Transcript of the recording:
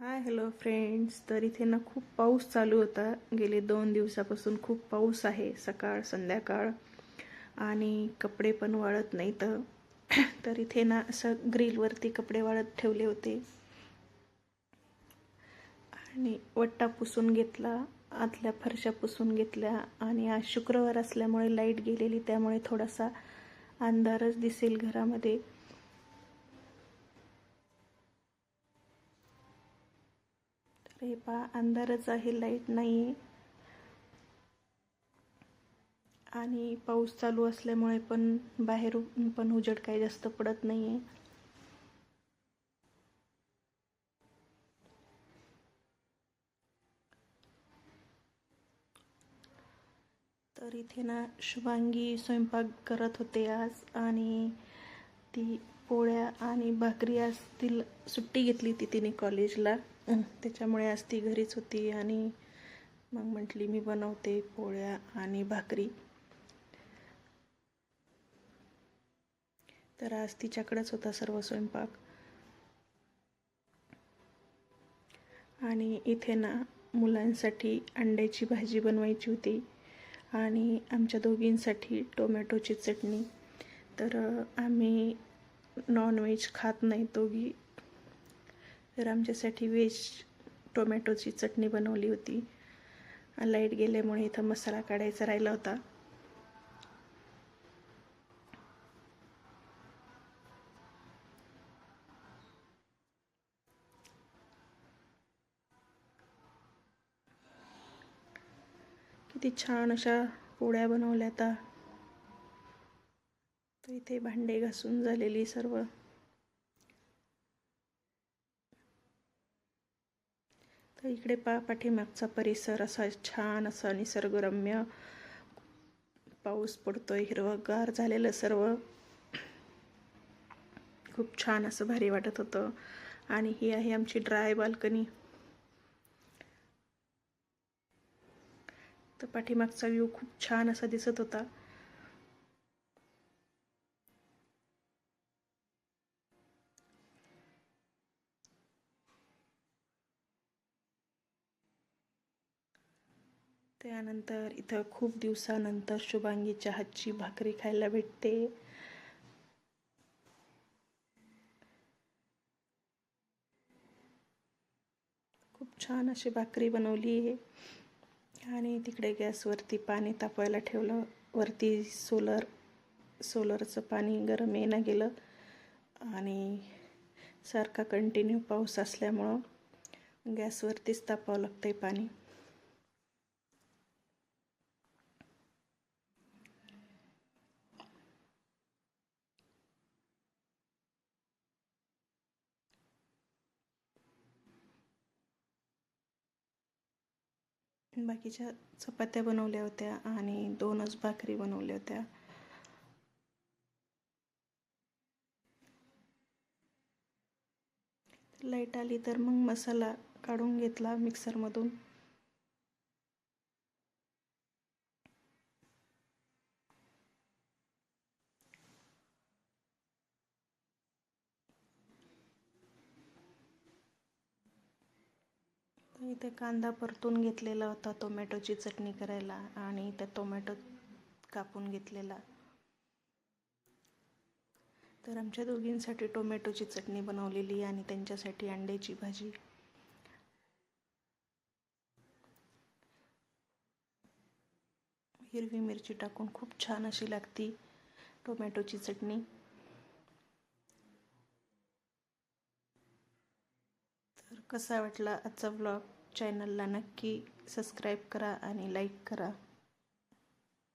Hi hello friends. तर इथे ना खूप पाऊस चालू होता. गेले 2 दिवसापासून खूप पाऊस आहे, सकाळ संध्याकाळ, आणि कपडे पण वाळत नाही. तर इथे ना असं ग्रिलवरती कपडे वाळत ठेवले होते आणि वट्टा पुसून घेतला, आतल्या फरशा पुसून घेतल्या. आणि आज शुक्रवार असल्यामुळे लाईट गेलेली, त्यामुळे थोडासा अंधारच दिसेल घरामध्ये. तर हे पहा, अंधारच आहे, लाईट नाही आहे. आणि पाऊस चालू असल्यामुळे पण बाहेरून पण उजेड काही जास्त पडत नाही आहे. तर इथे ना शुभांगी स्वयंपाक करत होते आज, आणि ती पोळ्या आणि भाकरी, आज तिला सुट्टी घेतली ती तिने कॉलेजला, त्याच्यामुळे आज ती घरीच होती. आणि मग म्हटली मी बनवते पोळ्या आणि भाकरी. तर आज तिच्याकडेच होता सर्व स्वयंपाक. आणि इथे ना मुलांसाठी अंड्याची भाजी बनवायची होती आणि आमच्या दोघींसाठी टोमॅटोची चटणी. तर आम्ही नॉनव्हेज खात नाही दोघी, तर आमच्यासाठी व्हेज टोमॅटोची चटणी बनवली होती. लाईट गेल्यामुळे इथं मसाला काढायचा राहिला होता. किती छान अशा पोळ्या बनवल्या आता. तर इथे भांडे घासून झालेली सर्व. तर इकडे पाठीमागचा परिसर असा छान असा निसर्गरम्य, पाऊस पडतोय, हिरवंगार झालेलं सर्व. खूप छान असं भारी वाटत होतं. आणि ही आहे आमची ड्राय बाल्कनी. तर पाठीमागचा व्ह्यू खूप छान असा दिसत होता. त्यानंतर इथं खूप दिवसानंतर शुभांगीच्या हातची भाकरी खायला भेटते. खूप छान अशी भाकरी बनवली आहे. आणि तिकडे गॅसवरती पाणी तापवायला ठेवलं. वरती सोलरचं पाणी गरम येणं गेलं. आणि सारखा कंटिन्यू पाऊस असल्यामुळं गॅसवरतीच तापावं लागतंय पाणी. बाकीच्या चपात्या बनवल्या होत्या आणि 2च भाकरी बनवल्या होत्या. लाईट आली तर मग मसाला काढून घेतला मिक्सरमधून. इथे कांदा परतून घेतलेला होता टोमॅटोची चटणी करायला, आणि इथे टोमॅटो कापून घेतलेला. तर आमच्या दोघींसाठी टोमॅटोची चटणी बनवलेली आणि त्यांच्यासाठी अंड्याची भाजी. हिरवी मिरची टाकून खूप छान अशी लागती टोमॅटोची चटणी. तर कसा वाटला आजचा व्लॉग? चॅनलला नक्की सबस्क्राईब करा आणि लाईक करा.